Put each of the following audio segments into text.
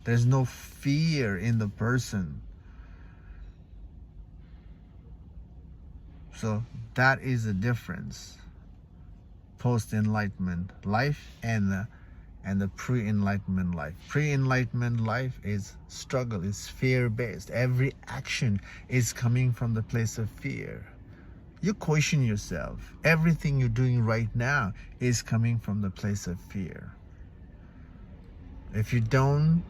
There's no fear in the person. So that is the difference. Post-enlightenment life and the pre-enlightenment life. Pre-enlightenment life is struggle, is fear-based. Every action is coming from the place of fear. You question yourself. Everything you're doing right now is coming from the place of fear. If you don't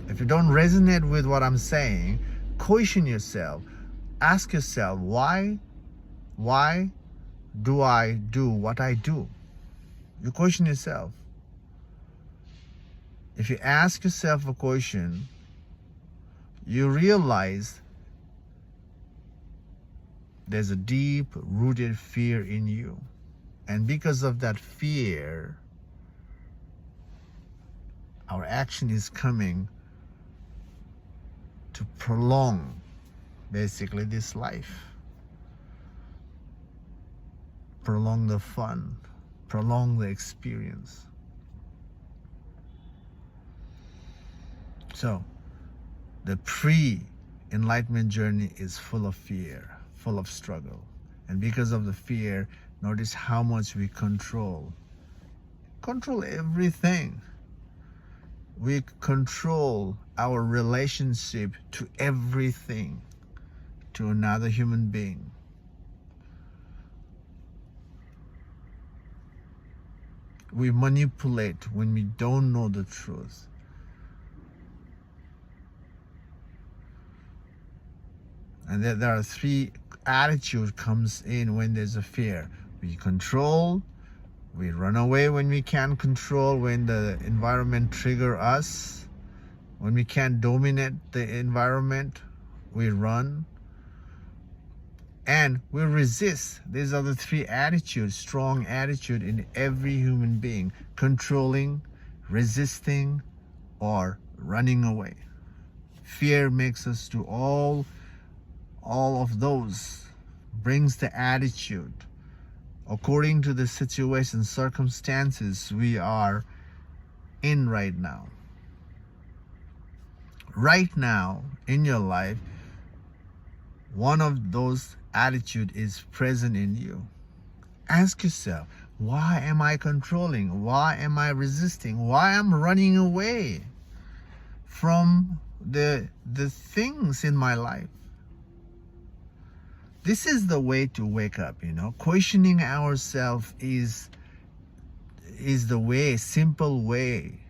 resonate with what I'm saying, question yourself. Ask yourself, why do I do what I do? You question yourself. If you ask yourself a question, you realize there's a deep-rooted fear in you. And because of that fear, our action is coming to prolong, basically, this life. Prolong the fun, prolong the experience. So, the pre-enlightenment journey is full of fear, full of struggle. And because of the fear, notice how much we control everything. We control our relationship to everything, to another human being. We manipulate when we don't know the truth. And there are three attitudes comes in when there's a fear. We control, we run away when we can't control, when the environment trigger us. When we can't dominate the environment, we run. And we resist. These are the three attitudes, strong attitude in every human being. Controlling, resisting, or running away. Fear makes us do all of those, brings the attitude according to the situation, circumstances we are in right now. Right now in your life, one of those attitude is present in you. Ask yourself, why am I controlling? Why am I resisting? Why am I running away from the things in my life? This is the way to wake up, Questioning ourselves is the way, simple way